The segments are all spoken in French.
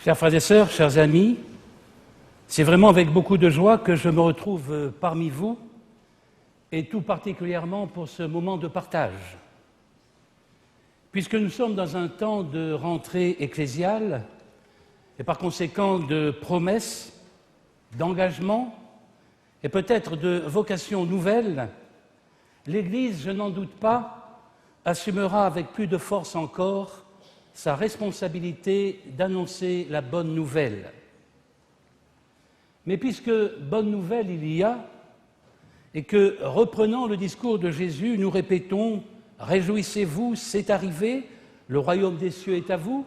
Chers frères et sœurs, chers amis, c'est vraiment avec beaucoup de joie que je me retrouve parmi vous, et tout particulièrement pour ce moment de partage. Puisque nous sommes dans un temps de rentrée ecclésiale, et par conséquent de promesses, d'engagement, et peut-être de vocations nouvelles, l'Église, je n'en doute pas, assumera avec plus de force encore sa responsabilité d'annoncer la bonne nouvelle. Mais puisque bonne nouvelle il y a, et que, reprenant le discours de Jésus, nous répétons « Réjouissez-vous, c'est arrivé, le royaume des cieux est à vous »,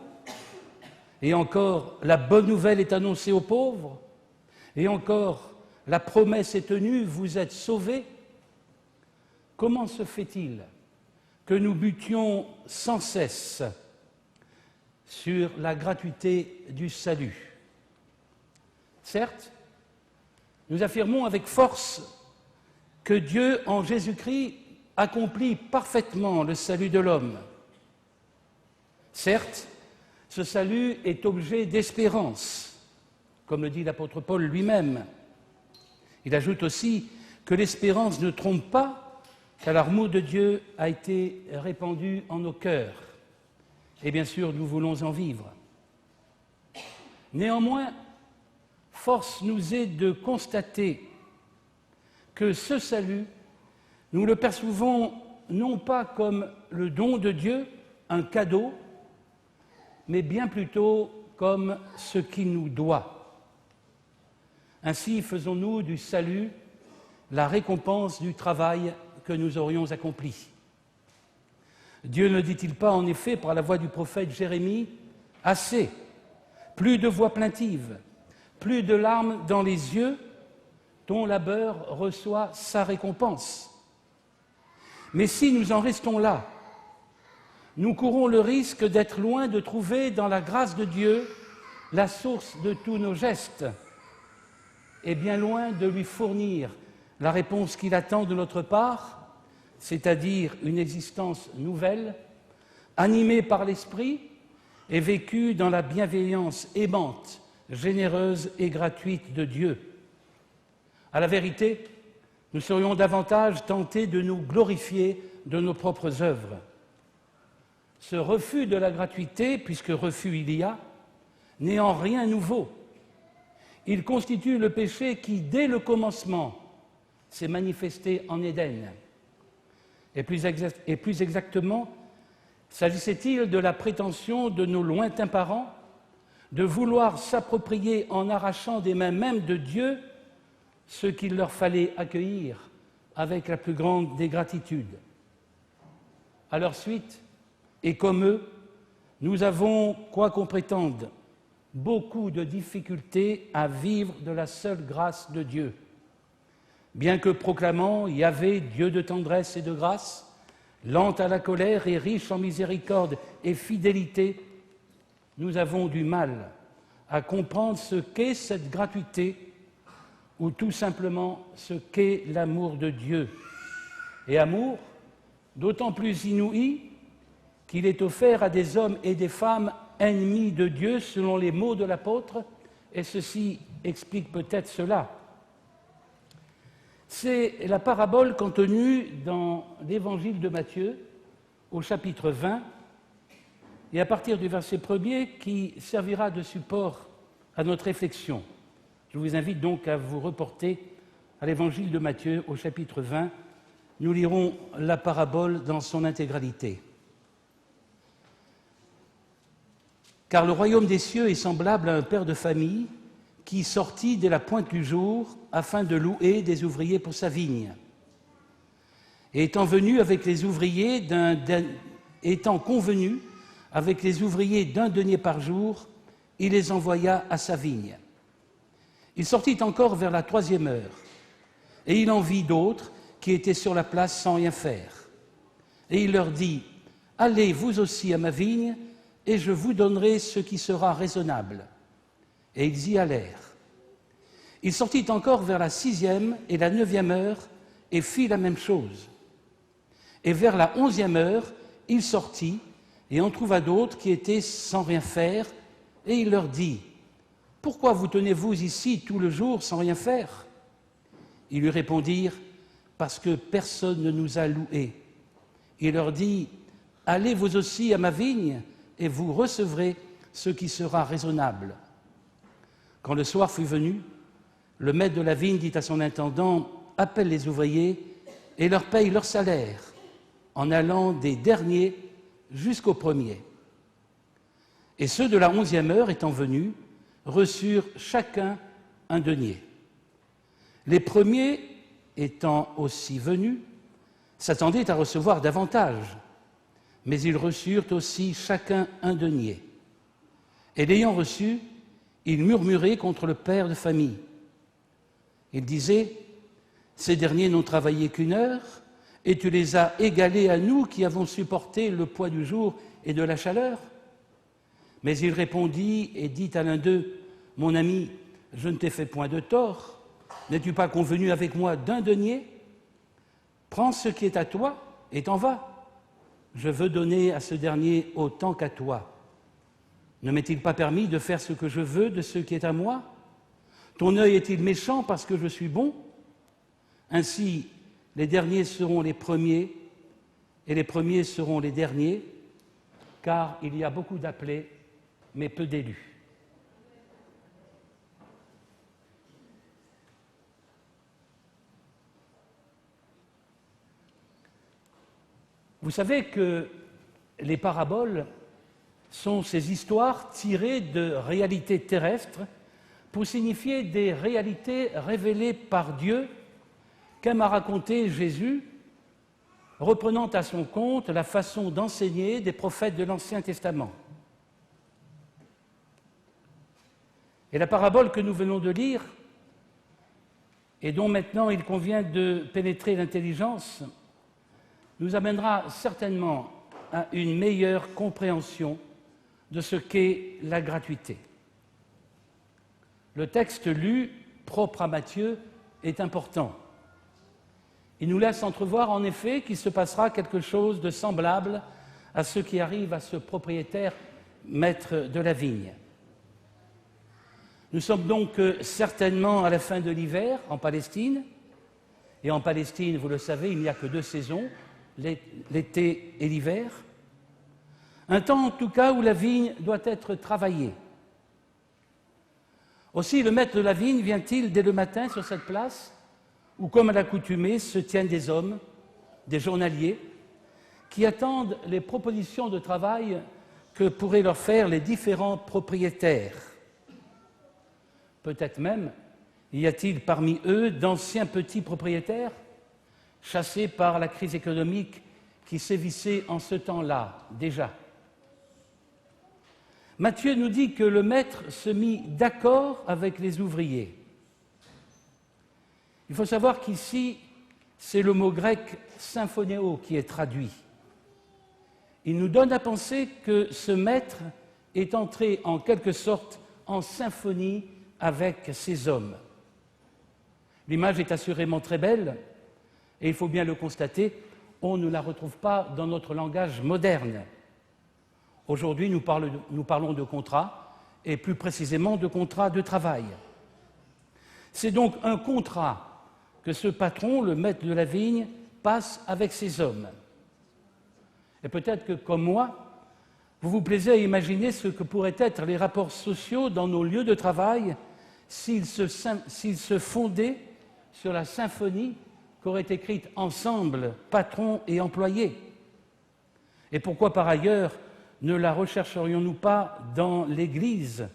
et encore « La bonne nouvelle est annoncée aux pauvres », et encore « La promesse est tenue, vous êtes sauvés », comment se fait-il que nous butions sans cesse sur la gratuité du salut? Certes, nous affirmons avec force que Dieu, en Jésus-Christ, accomplit parfaitement le salut de l'homme. Certes, ce salut est objet d'espérance, comme le dit l'apôtre Paul lui-même. Il ajoute aussi que l'espérance ne trompe pas, car l'amour de Dieu a été répandu en nos cœurs. Et bien sûr, nous voulons en vivre. Néanmoins, force nous est de constater que ce salut, nous le percevons non pas comme le don de Dieu, un cadeau, mais bien plutôt comme ce qu'il nous doit. Ainsi faisons-nous du salut la récompense du travail que nous aurions accompli. Dieu ne dit-il pas en effet par la voix du prophète Jérémie « Assez, plus de voix plaintives, plus de larmes dans les yeux, ton labeur reçoit sa récompense. » Mais si nous en restons là, nous courons le risque d'être loin de trouver dans la grâce de Dieu la source de tous nos gestes, et bien loin de lui fournir la réponse qu'il attend de notre part, c'est-à-dire une existence nouvelle, animée par l'Esprit et vécue dans la bienveillance aimante, généreuse et gratuite de Dieu. À la vérité, nous serions davantage tentés de nous glorifier de nos propres œuvres. Ce refus de la gratuité, puisque refus il y a, n'est en rien nouveau. Il constitue le péché qui, dès le commencement, s'est manifesté en Éden. Et plus exactement, s'agissait-il de la prétention de nos lointains parents de vouloir s'approprier en arrachant des mains mêmes de Dieu ce qu'il leur fallait accueillir avec la plus grande des gratitudes. À leur suite, et comme eux, nous avons, quoi qu'on prétende, beaucoup de difficultés à vivre de la seule grâce de Dieu. Bien que proclamant Yahvé, Dieu de tendresse et de grâce, lent à la colère et riche en miséricorde et fidélité, nous avons du mal à comprendre ce qu'est cette gratuité ou tout simplement ce qu'est l'amour de Dieu. Et amour d'autant plus inouï qu'il est offert à des hommes et des femmes ennemis de Dieu selon les mots de l'apôtre, et ceci explique peut-être cela. C'est la parabole contenue dans l'évangile de Matthieu, au chapitre 20, et à partir du verset 1er, qui servira de support à notre réflexion. Je vous invite donc à vous reporter à l'évangile de Matthieu, au chapitre 20. Nous lirons la parabole dans son intégralité. Car le royaume des cieux est semblable à un père de famille qui sortit dès la pointe du jour afin de louer des ouvriers pour sa vigne. Et étant convenu avec les ouvriers d'un denier par jour, il les envoya à sa vigne. Il sortit encore vers la 3e heure, et il en vit d'autres qui étaient sur la place sans rien faire. Et il leur dit « Allez vous aussi à ma vigne, et je vous donnerai ce qui sera raisonnable. » Et ils y allèrent. Il sortit encore vers la 6e et la 9e heure, et fit la même chose. Et vers la 11e heure, il sortit, et en trouva d'autres qui étaient sans rien faire, et il leur dit « Pourquoi vous tenez-vous ici tout le jour sans rien faire ?» Ils lui répondirent « Parce que personne ne nous a loués. » Il leur dit « Allez vous aussi à ma vigne et vous recevrez ce qui sera raisonnable. » Quand le soir fut venu, le maître de la vigne dit à son intendant « Appelle les ouvriers et leur paye leur salaire, en allant des derniers jusqu'aux premiers. » Et ceux de la 11e heure étant venus, reçurent chacun un denier. Les premiers étant aussi venus, s'attendaient à recevoir davantage, mais ils reçurent aussi chacun un denier. Et l'ayant reçu, ils murmuraient contre le père de famille. Ils disaient « Ces derniers n'ont travaillé qu'une heure, et tu les as égalés à nous qui avons supporté le poids du jour et de la chaleur ?» Mais il répondit et dit à l'un d'eux « Mon ami, je ne t'ai fait point de tort. N'es-tu pas convenu avec moi d'un denier? Prends ce qui est à toi et t'en vas. Je veux donner à ce dernier autant qu'à toi. Ne m'est-il pas permis de faire ce que je veux de ce qui est à moi? Ton œil est-il méchant parce que je suis bon? Ainsi, les derniers seront les premiers et les premiers seront les derniers, car il y a beaucoup d'appelés, mais peu d'élus. » Vous savez que les paraboles sont ces histoires tirées de réalités terrestres pour signifier des réalités révélées par Dieu qu'aime à raconter Jésus, reprenant à son compte la façon d'enseigner des prophètes de l'Ancien Testament. Et la parabole que nous venons de lire, et dont maintenant il convient de pénétrer l'intelligence, nous amènera certainement à une meilleure compréhension de ce qu'est la gratuité. Le texte lu, propre à Matthieu, est important. Il nous laisse entrevoir en effet qu'il se passera quelque chose de semblable à ce qui arrive à ce propriétaire maître de la vigne. Nous sommes donc certainement à la fin de l'hiver en Palestine, et en Palestine, vous le savez, il n'y a que 2 saisons, l'été et l'hiver. Un temps en tout cas où la vigne doit être travaillée. Aussi, le maître de la vigne vient-il dès le matin sur cette place où, comme à l'accoutumée, se tiennent des hommes, des journaliers, qui attendent les propositions de travail que pourraient leur faire les différents propriétaires. Peut-être même y a-t-il parmi eux d'anciens petits propriétaires chassés par la crise économique qui sévissait en ce temps-là déjà. Matthieu nous dit que le maître se mit d'accord avec les ouvriers. Il faut savoir qu'ici, c'est le mot grec « symphonéo » qui est traduit. Il nous donne à penser que ce maître est entré en quelque sorte en symphonie avec ces hommes. L'image est assurément très belle, et il faut bien le constater, on ne la retrouve pas dans notre langage moderne. Aujourd'hui, nous parlons de contrat, et plus précisément de contrat de travail. C'est donc un contrat que ce patron, le maître de la vigne, passe avec ses hommes. Et peut-être que, comme moi, vous vous plaisez à imaginer ce que pourraient être les rapports sociaux dans nos lieux de travail s'ils se fondaient sur la symphonie qu'auraient écrite ensemble patron et employé. Et pourquoi par ailleurs ne la rechercherions-nous pas dans l'Église?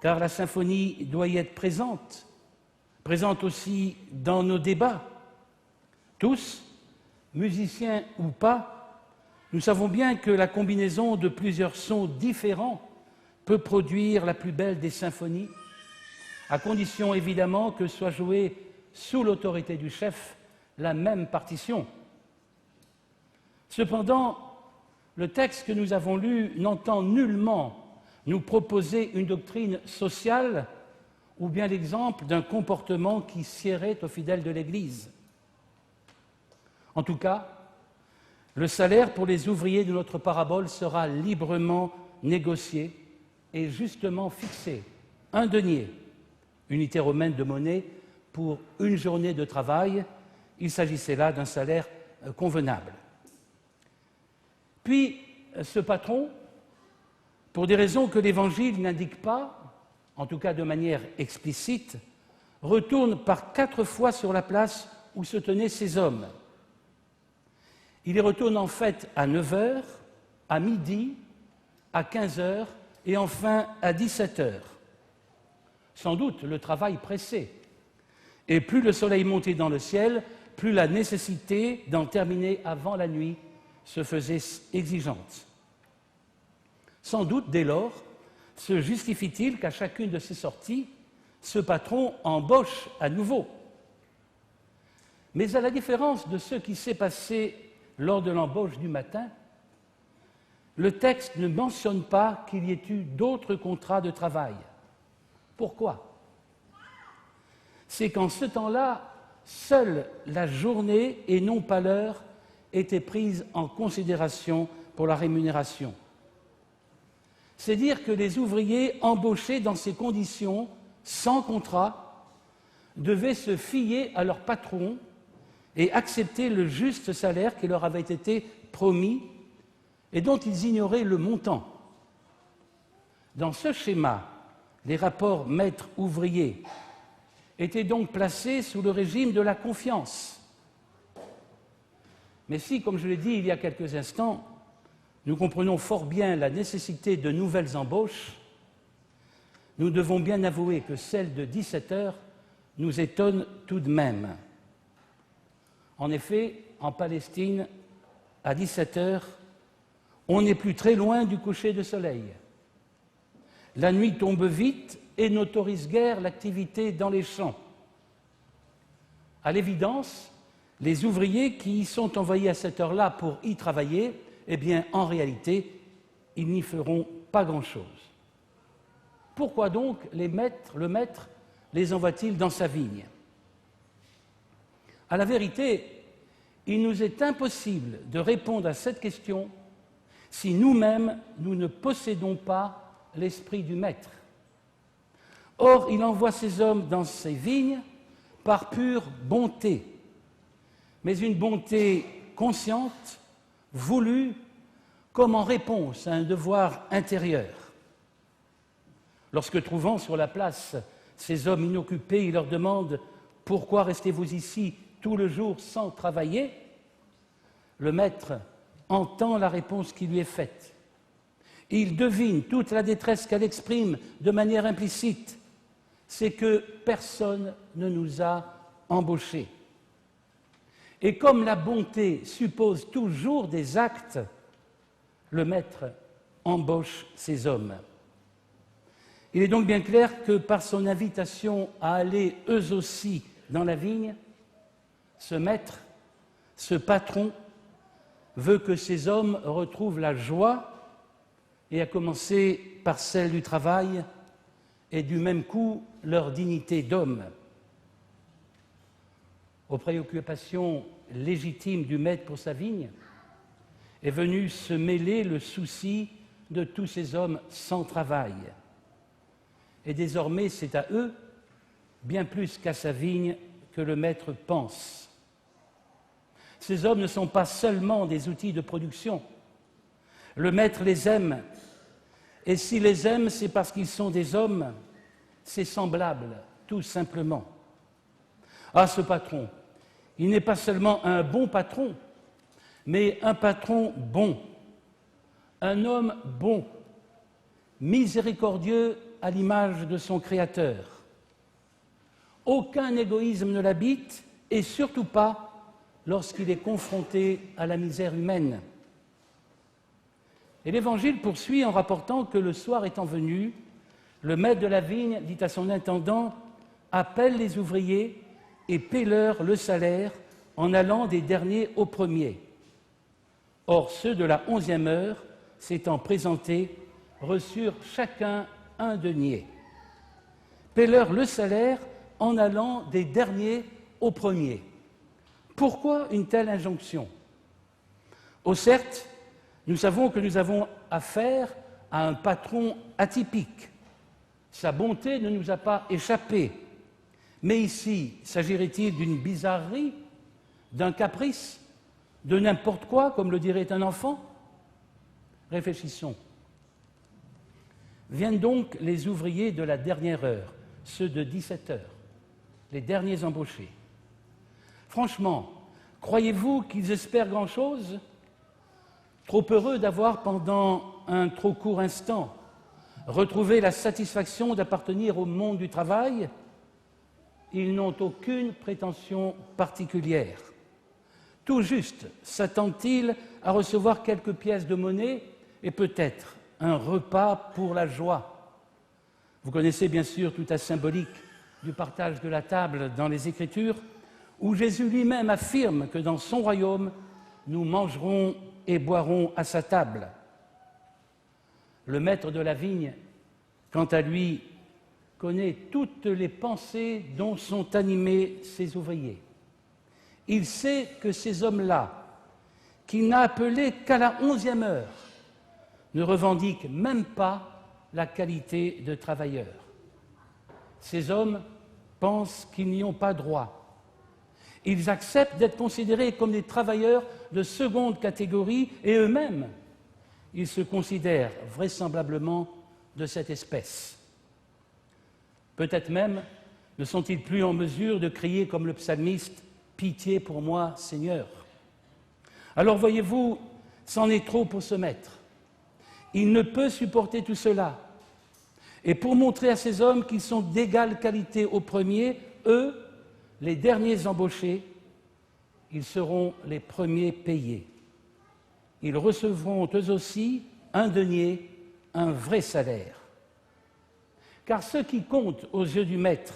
Car la symphonie doit y être présente aussi dans nos débats. Tous, musiciens ou pas, nous savons bien que la combinaison de plusieurs sons différents peut produire la plus belle des symphonies, à condition évidemment que soit jouée sous l'autorité du chef la même partition. Cependant, le texte que nous avons lu n'entend nullement nous proposer une doctrine sociale ou bien l'exemple d'un comportement qui siérait aux fidèles de l'Église. En tout cas, le salaire pour les ouvriers de notre parabole sera librement négocié et justement fixé, un denier, unité romaine de monnaie pour une journée de travail. Il s'agissait là d'un salaire convenable. Puis, ce patron, pour des raisons que l'Évangile n'indique pas, en tout cas de manière explicite, retourne par 4 fois sur la place où se tenaient ces hommes. Il y retourne en fait à 9 heures, à midi, à 15 heures et enfin à 17 heures. Sans doute le travail pressait. Et plus le soleil montait dans le ciel, plus la nécessité d'en terminer avant la nuit se faisait exigeante. Sans doute, dès lors, se justifie-t-il qu'à chacune de ces sorties, ce patron embauche à nouveau. Mais à la différence de ce qui s'est passé lors de l'embauche du matin, le texte ne mentionne pas qu'il y ait eu d'autres contrats de travail. Pourquoi ? C'est qu'en ce temps-là, seule la journée et non pas l'heure était prise en considération pour la rémunération. C'est dire que les ouvriers embauchés dans ces conditions, sans contrat, devaient se fier à leur patron et accepter le juste salaire qui leur avait été promis et dont ils ignoraient le montant. Dans ce schéma, les rapports maître-ouvrier étaient donc placés sous le régime de la confiance. Mais si, comme je l'ai dit il y a quelques instants, nous comprenons fort bien la nécessité de nouvelles embauches, nous devons bien avouer que celle de 17 heures nous étonne tout de même. En effet, en Palestine, à 17 heures, on n'est plus très loin du coucher de soleil. La nuit tombe vite et n'autorise guère l'activité dans les champs. À l'évidence, les ouvriers qui y sont envoyés à cette heure-là pour y travailler, eh bien, en réalité, ils n'y feront pas grand-chose. Pourquoi donc le maître les envoie-t-il dans sa vigne ? À la vérité, il nous est impossible de répondre à cette question si nous-mêmes, nous ne possédons pas l'esprit du maître. Or, il envoie ces hommes dans ses vignes par pure bonté, mais une bonté consciente, voulue, comme en réponse à un devoir intérieur. Lorsque, trouvant sur la place ces hommes inoccupés, il leur demande « Pourquoi restez-vous ici tout le jour sans travailler ?» Le maître entend la réponse qui lui est faite. Il devine toute la détresse qu'elle exprime de manière implicite. C'est que personne ne nous a embauchés. Et comme la bonté suppose toujours des actes, le maître embauche ces hommes. Il est donc bien clair que par son invitation à aller eux aussi dans la vigne, ce maître, ce patron, veut que ces hommes retrouvent la joie, et à commencer par celle du travail, et du même coup leur dignité d'homme. Aux préoccupations légitimes du maître pour sa vigne est venu se mêler le souci de tous ces hommes sans travail. Et désormais, c'est à eux, bien plus qu'à sa vigne, que le maître pense. Ces hommes ne sont pas seulement des outils de production. Le maître les aime, et s'il les aime, c'est parce qu'ils sont des hommes, c'est semblable, tout simplement. Ah, ce patron, il n'est pas seulement un bon patron, mais un patron bon, un homme bon, miséricordieux à l'image de son Créateur. Aucun égoïsme ne l'habite, et surtout pas lorsqu'il est confronté à la misère humaine. Et l'Évangile poursuit en rapportant que le soir étant venu, le maître de la vigne dit à son intendant « Appelle les ouvriers et paie-leur le salaire en allant des derniers aux premiers. » Or, ceux de la 11e heure, s'étant présentés, reçurent chacun un denier. Paie-leur le salaire en allant des derniers aux premiers. Pourquoi une telle injonction ? Oh certes, nous savons que nous avons affaire à un patron atypique. Sa bonté ne nous a pas échappé. Mais ici, s'agirait-il d'une bizarrerie, d'un caprice, de n'importe quoi, comme le dirait un enfant? Réfléchissons. Viennent donc les ouvriers de la dernière heure, ceux de 17 heures, les derniers embauchés. Franchement, croyez-vous qu'ils espèrent grand-chose? Trop heureux d'avoir, pendant un trop court instant, retrouvé la satisfaction d'appartenir au monde du travail, ils n'ont aucune prétention particulière. Tout juste s'attendent-ils à recevoir quelques pièces de monnaie et peut-être un repas pour la joie. Vous connaissez bien sûr toute la symbolique du partage de la table dans les Écritures, où Jésus lui-même affirme que dans son royaume, nous mangerons et boirons à sa table. Le maître de la vigne, quant à lui, connaît toutes les pensées dont sont animés ses ouvriers. Il sait que ces hommes-là, qu'il n'a appelés qu'à la 11e heure, ne revendiquent même pas la qualité de travailleurs. Ces hommes pensent qu'ils n'y ont pas droit. Ils acceptent d'être considérés comme des travailleurs de seconde catégorie et eux-mêmes, ils se considèrent vraisemblablement de cette espèce. Peut-être même ne sont-ils plus en mesure de crier comme le psalmiste « Pitié pour moi, Seigneur ». Alors voyez-vous, c'en est trop pour ce maître. Il ne peut supporter tout cela. Et pour montrer à ces hommes qu'ils sont d'égale qualité aux premiers, eux, les derniers embauchés, ils seront les premiers payés. Ils recevront eux aussi un denier, un vrai salaire. Car ce qui compte aux yeux du maître,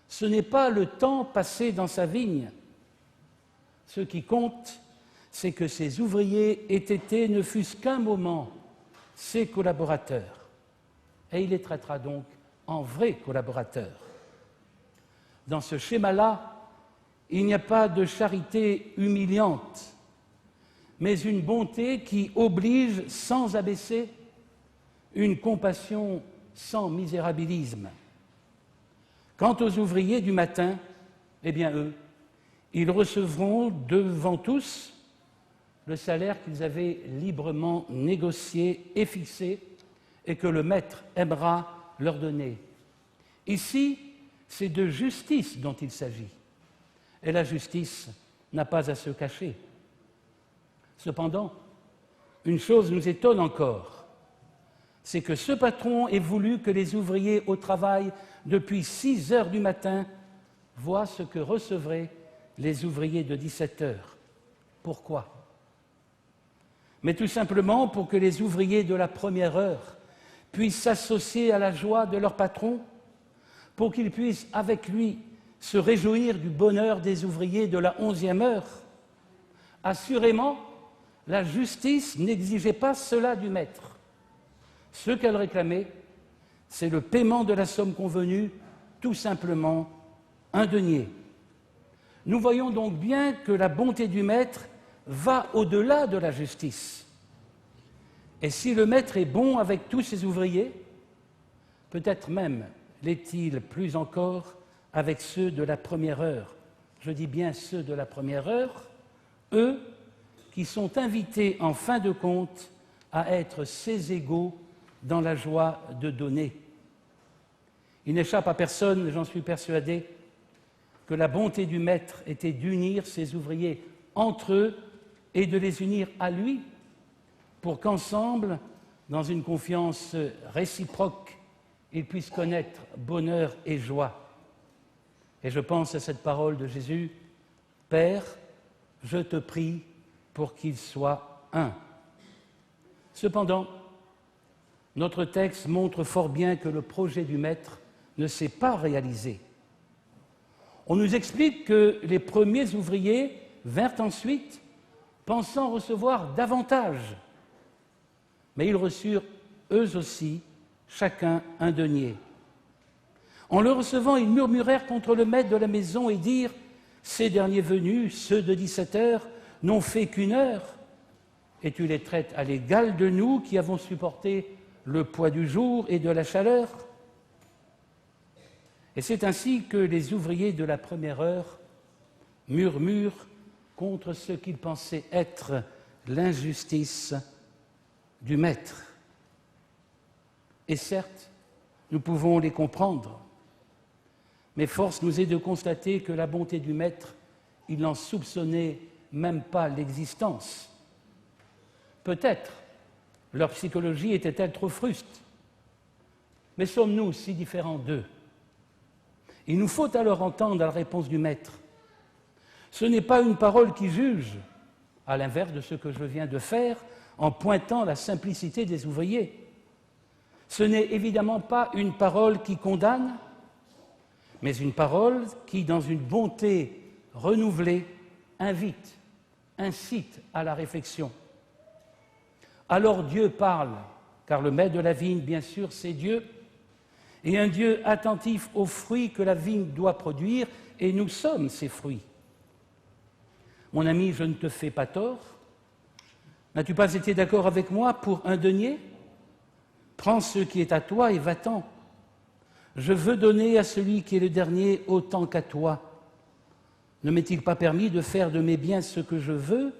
ce n'est pas le temps passé dans sa vigne. Ce qui compte, c'est que ses ouvriers aient été, ne fût-ce qu'un moment, ses collaborateurs. Et il les traitera donc en vrais collaborateurs. Dans ce schéma-là, il n'y a pas de charité humiliante, mais une bonté qui oblige sans abaisser, une compassion sans misérabilisme. Quant aux ouvriers du matin, eh bien eux, ils recevront devant tous le salaire qu'ils avaient librement négocié et fixé et que le maître aimera leur donner. Ici, c'est de justice dont il s'agit. Et la justice n'a pas à se cacher. Cependant, une chose nous étonne encore, c'est que ce patron ait voulu que les ouvriers au travail depuis 6 heures du matin voient ce que recevraient les ouvriers de 17 heures. Pourquoi? Mais tout simplement pour que les ouvriers de la première heure puissent s'associer à la joie de leur patron, pour qu'ils puissent avec lui se réjouir du bonheur des ouvriers de la 11e heure. Assurément, la justice n'exigeait pas cela du maître. Ce qu'elle réclamait, c'est le paiement de la somme convenue, tout simplement un denier. Nous voyons donc bien que la bonté du maître va au-delà de la justice. Et si le maître est bon avec tous ses ouvriers, peut-être même l'est-il plus encore avec ceux de la première heure. Je dis bien ceux de la première heure, eux qui sont invités en fin de compte à être ses égaux dans la joie de donner. Il n'échappe à personne, j'en suis persuadé, que la bonté du maître était d'unir ses ouvriers entre eux et de les unir à lui, pour qu'ensemble, dans une confiance réciproque, ils puissent connaître bonheur et joie. Et je pense à cette parole de Jésus, « Père, je te prie pour qu'ils soient un ». Cependant, notre texte montre fort bien que le projet du Maître ne s'est pas réalisé. On nous explique que les premiers ouvriers vinrent ensuite pensant recevoir davantage, mais ils reçurent eux aussi chacun un denier. En le recevant, ils murmurèrent contre le maître de la maison et dirent « Ces derniers venus, ceux de 17 heures, n'ont fait qu'1 heure, et tu les traites à l'égal de nous qui avons supporté le poids du jour et de la chaleur. Et c'est ainsi que les ouvriers de la première heure murmurent contre ce qu'ils pensaient être l'injustice du maître. Et certes, nous pouvons les comprendre, mais force nous est de constater que la bonté du maître, il n'en soupçonnait même pas l'existence. Peut-être leur psychologie était-elle trop fruste, mais sommes-nous si différents d'eux? Il nous faut alors entendre la réponse du maître. Ce n'est pas une parole qui juge, à l'inverse de ce que je viens de faire en pointant la simplicité des ouvriers. Ce n'est évidemment pas une parole qui condamne, mais une parole qui, dans une bonté renouvelée, invite, incite à la réflexion. Alors Dieu parle, car le maître de la vigne, bien sûr, c'est Dieu, et un Dieu attentif aux fruits que la vigne doit produire, et nous sommes ces fruits. Mon ami, je ne te fais pas tort. N'as-tu pas été d'accord avec moi pour un denier? Prends ce qui est à toi et va-t'en. Je veux donner à celui qui est le dernier autant qu'à toi. Ne m'est-il pas permis de faire de mes biens ce que je veux?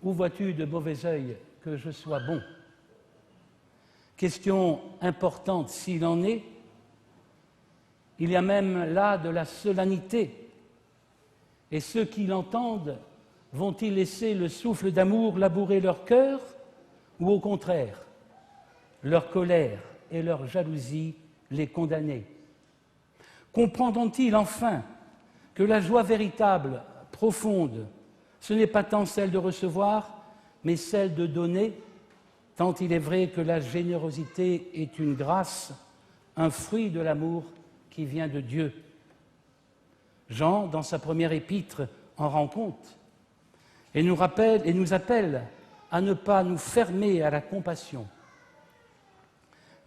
Ou vois-tu de mauvais œil que je sois bon? Question importante s'il en est. Il y a même là de la solennité. Et ceux qui l'entendent, vont-ils laisser le souffle d'amour labourer leur cœur, ou au contraire, leur colère et leur jalousie les condamner? Comprendront-ils enfin que la joie véritable, profonde, ce n'est pas tant celle de recevoir, mais celle de donner, tant il est vrai que la générosité est une grâce, un fruit de l'amour qui vient de Dieu. Jean, dans sa première épître, en rend compte et nous appelle à ne pas nous fermer à la compassion.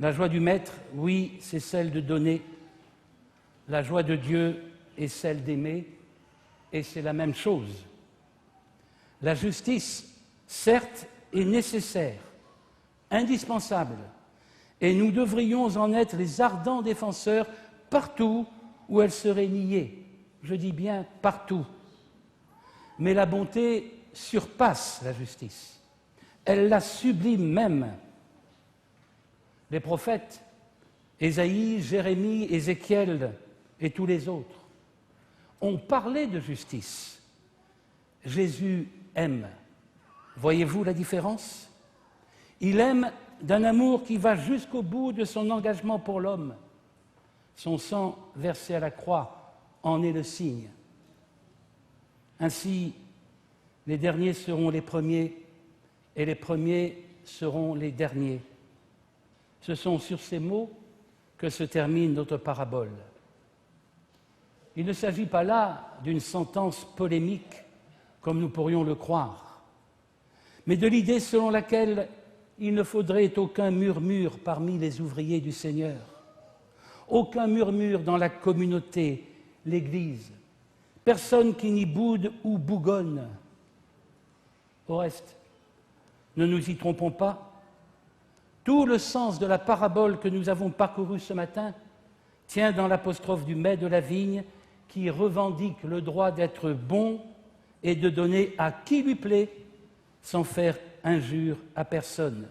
La joie du Maître, oui, c'est celle de donner. La joie de Dieu est celle d'aimer, et c'est la même chose. La justice, certes, est nécessaire, indispensable, et nous devrions en être les ardents défenseurs partout où elle serait niée. Je dis bien partout. Mais la bonté surpasse la justice. Elle la sublime même. Les prophètes, Ésaïe, Jérémie, Ézéchiel et tous les autres, ont parlé de justice. Jésus aime. Voyez-vous la différence? Il aime d'un amour qui va jusqu'au bout de son engagement pour l'homme. Son sang versé à la croix en est le signe. Ainsi, les derniers seront les premiers et les premiers seront les derniers. Ce sont sur ces mots que se termine notre parabole. Il ne s'agit pas là d'une sentence polémique, comme nous pourrions le croire, mais de l'idée selon laquelle il ne faudrait aucun murmure parmi les ouvriers du Seigneur, aucun murmure dans la communauté, l'Église, personne qui n'y boude ou bougonne. Au reste, ne nous y trompons pas, tout le sens de la parabole que nous avons parcourue ce matin tient dans l'apostrophe du maître de la vigne qui revendique le droit d'être bon et de donner à qui lui plaît sans faire injure à personne.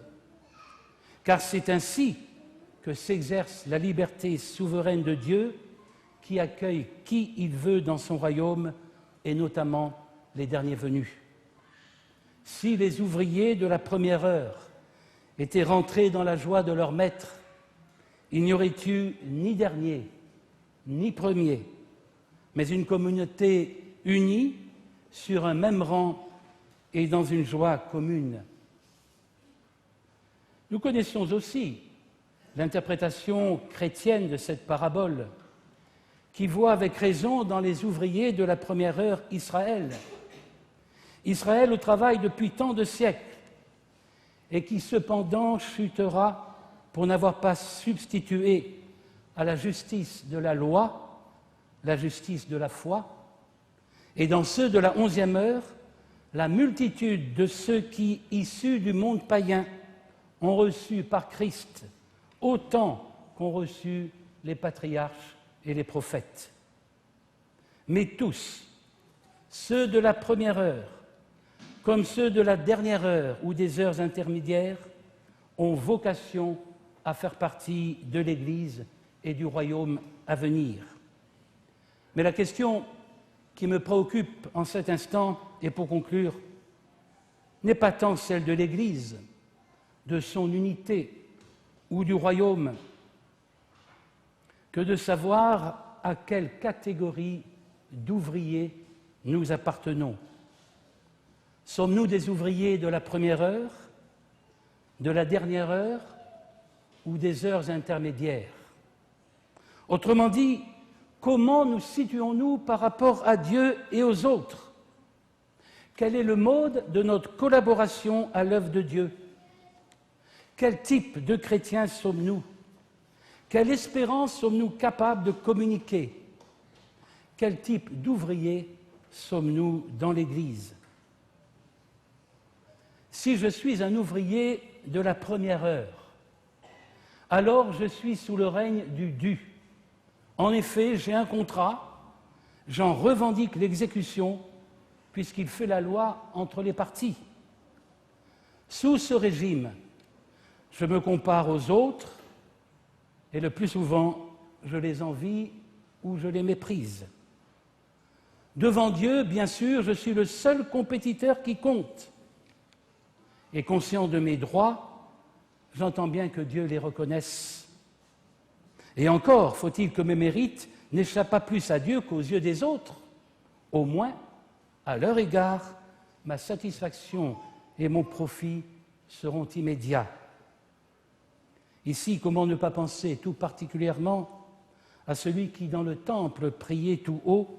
Car c'est ainsi que s'exerce la liberté souveraine de Dieu qui accueille qui il veut dans son royaume, et notamment les derniers venus. Si les ouvriers de la première heure étaient rentrés dans la joie de leur maître, il n'y aurait eu ni dernier, ni premier, mais une communauté unie sur un même rang et dans une joie commune. Nous connaissons aussi l'interprétation chrétienne de cette parabole, qui voit avec raison dans les ouvriers de la première heure Israël. Israël au travail depuis tant de siècles, et qui cependant chutera pour n'avoir pas substitué à la justice de la loi, la justice de la foi, et dans ceux de la 11e heure, la multitude de ceux qui, issus du monde païen, ont reçu par Christ autant qu'ont reçu les patriarches et les prophètes. Mais tous, ceux de la première heure, comme ceux de la dernière heure ou des heures intermédiaires, ont vocation à faire partie de l'Église et du royaume à venir. Mais la question qui me préoccupe en cet instant, et pour conclure, n'est pas tant celle de l'Église, de son unité ou du royaume, que de savoir à quelle catégorie d'ouvriers nous appartenons. Sommes-nous des ouvriers de la première heure, de la dernière heure ou des heures intermédiaires? Autrement dit, comment nous situons-nous par rapport à Dieu et aux autres? Quel est le mode de notre collaboration à l'œuvre de Dieu? Quel type de chrétiens sommes-nous? Quelle espérance sommes-nous capables de communiquer? Quel type d'ouvriers sommes-nous dans l'Église? Si je suis un ouvrier de la première heure, alors je suis sous le règne du dû. En effet, j'ai un contrat, j'en revendique l'exécution, puisqu'il fait la loi entre les parties. Sous ce régime, je me compare aux autres, et le plus souvent, je les envie ou je les méprise. Devant Dieu, bien sûr, je suis le seul compétiteur qui compte. Et conscient de mes droits, j'entends bien que Dieu les reconnaisse. Et encore, faut-il que mes mérites n'échappent pas plus à Dieu qu'aux yeux des autres. Au moins, à leur égard, ma satisfaction et mon profit seront immédiats. Ici, comment ne pas penser tout particulièrement à celui qui, dans le temple, priait tout haut,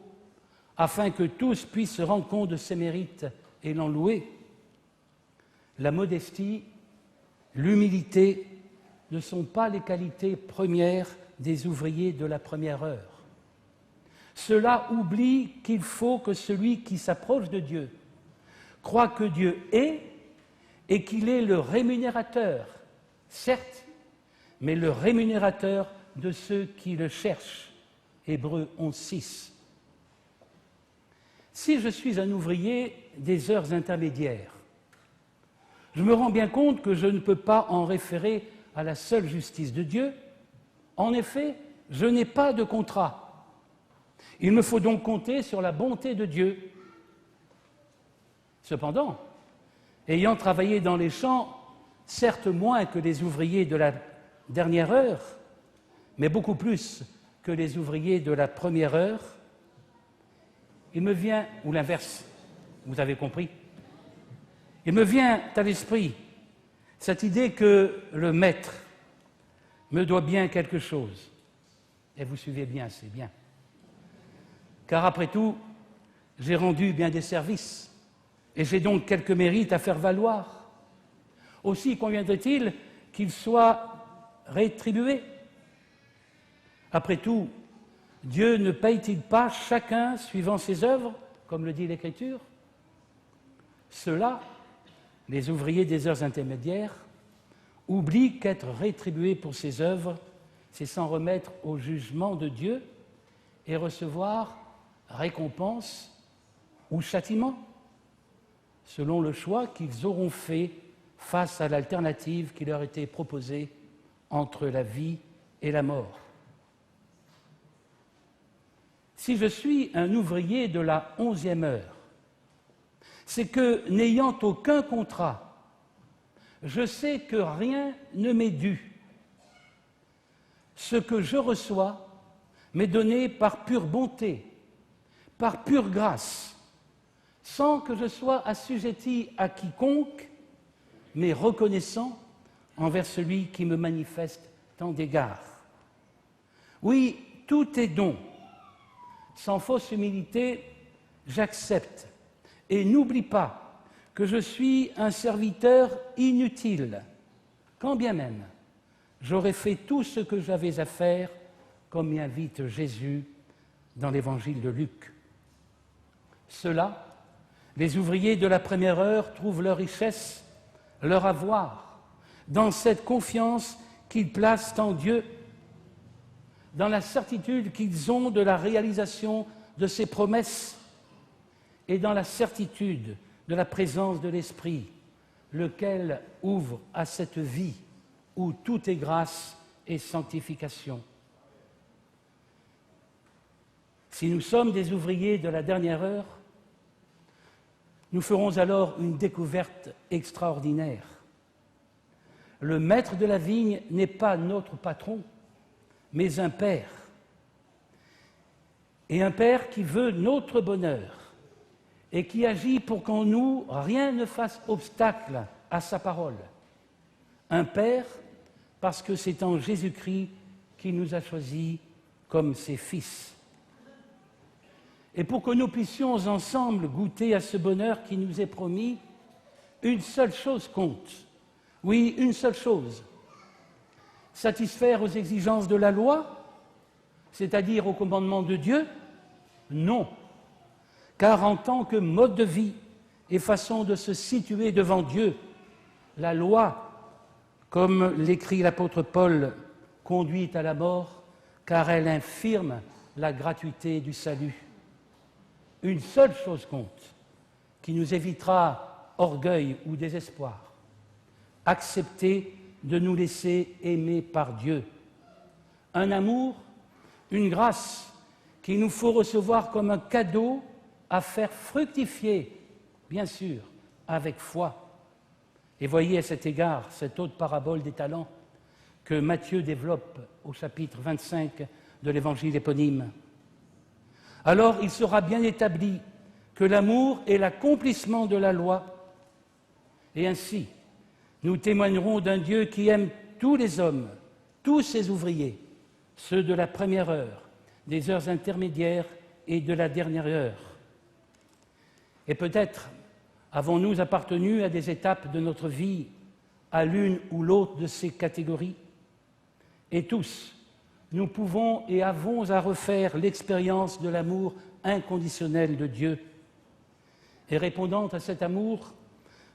afin que tous puissent se rendre compte de ses mérites et l'en louer. La modestie, l'humilité ne sont pas les qualités premières des ouvriers de la première heure. Cela oublie qu'il faut que celui qui s'approche de Dieu croit que Dieu est et qu'il est le rémunérateur, certes, mais le rémunérateur de ceux qui le cherchent. Hébreux 11:6. Si je suis un ouvrier des heures intermédiaires, je me rends bien compte que je ne peux pas en référer à la seule justice de Dieu. En effet, je n'ai pas de contrat. Il me faut donc compter sur la bonté de Dieu. Cependant, ayant travaillé dans les champs, certes moins que les ouvriers de la dernière heure, mais beaucoup plus que les ouvriers de la première heure, il me vient, ou l'inverse, vous avez compris, il me vient à l'esprit cette idée que le maître me doit bien quelque chose. Et vous suivez bien, c'est bien. Car après tout, j'ai rendu bien des services et j'ai donc quelques mérites à faire valoir. Aussi conviendrait-il qu'il soit rétribué. Après tout, Dieu ne paye-t-il pas chacun suivant ses œuvres, comme le dit l'Écriture? Ceux-là, les ouvriers des heures intermédiaires, oublient qu'être rétribués pour ses œuvres, c'est s'en remettre au jugement de Dieu et recevoir récompense ou châtiment, selon le choix qu'ils auront fait face à l'alternative qui leur était proposée entre la vie et la mort. Si je suis un ouvrier de la 11e heure, c'est que, n'ayant aucun contrat, je sais que rien ne m'est dû. Ce que je reçois m'est donné par pure bonté, par pure grâce, sans que je sois assujetti à quiconque, mais reconnaissant envers celui qui me manifeste tant d'égards. Oui, tout est don. Sans fausse humilité, j'accepte et n'oublie pas que je suis un serviteur inutile, quand bien même j'aurais fait tout ce que j'avais à faire, comme m'y invite Jésus dans l'évangile de Luc. Cela Les ouvriers de la première heure trouvent leur richesse, leur avoir, dans cette confiance qu'ils placent en Dieu, dans la certitude qu'ils ont de la réalisation de ses promesses et dans la certitude de la présence de l'Esprit, lequel ouvre à cette vie où tout est grâce et sanctification. Si nous sommes des ouvriers de la dernière heure, nous ferons alors une découverte extraordinaire. Le maître de la vigne n'est pas notre patron, mais un père. Et un père qui veut notre bonheur et qui agit pour qu'en nous, rien ne fasse obstacle à sa parole. Un père parce que c'est en Jésus-Christ qu'il nous a choisis comme ses fils. Et pour que nous puissions ensemble goûter à ce bonheur qui nous est promis, une seule chose compte. Oui, une seule chose. Satisfaire aux exigences de la loi, c'est-à-dire aux commandements de Dieu? Non. Car en tant que mode de vie et façon de se situer devant Dieu, la loi, comme l'écrit l'apôtre Paul, conduit à la mort, car elle infirme la gratuité du salut. Une seule chose compte, qui nous évitera orgueil ou désespoir. Accepter de nous laisser aimer par Dieu. Un amour, une grâce qu'il nous faut recevoir comme un cadeau à faire fructifier, bien sûr, avec foi. Et voyez à cet égard cette autre parabole des talents que Matthieu développe au chapitre 25 de l'évangile éponyme. Alors il sera bien établi que l'amour est l'accomplissement de la loi, et ainsi nous témoignerons d'un Dieu qui aime tous les hommes, tous ses ouvriers, ceux de la première heure, des heures intermédiaires et de la dernière heure. Et peut-être avons-nous appartenu à des étapes de notre vie, à l'une ou l'autre de ces catégories, et tous, nous pouvons et avons à refaire l'expérience de l'amour inconditionnel de Dieu. Et répondant à cet amour,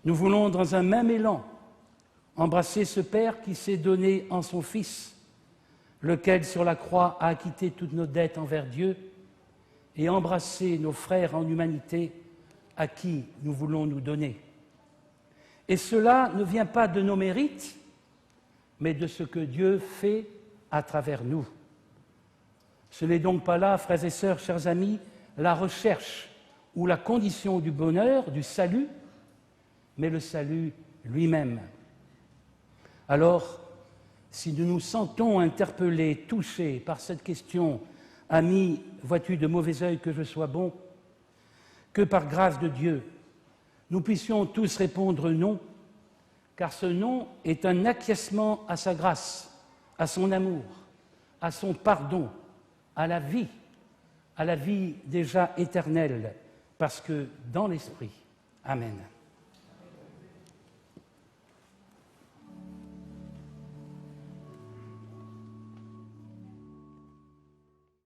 nous voulons, dans un même élan, embrasser ce Père qui s'est donné en son Fils, lequel sur la croix a acquitté toutes nos dettes envers Dieu, et embrasser nos frères en humanité à qui nous voulons nous donner. Et cela ne vient pas de nos mérites, mais de ce que Dieu fait à travers nous. Ce n'est donc pas là, frères et sœurs, chers amis, la recherche ou la condition du bonheur, du salut, mais le salut lui-même. Alors, si nous nous sentons interpellés, touchés par cette question « Ami, vois-tu de mauvais œil que je sois bon ?» que par grâce de Dieu, nous puissions tous répondre non, car ce non est un acquiescement à sa grâce, à son amour, à son pardon, à la vie déjà éternelle, parce que dans l'Esprit. Amen.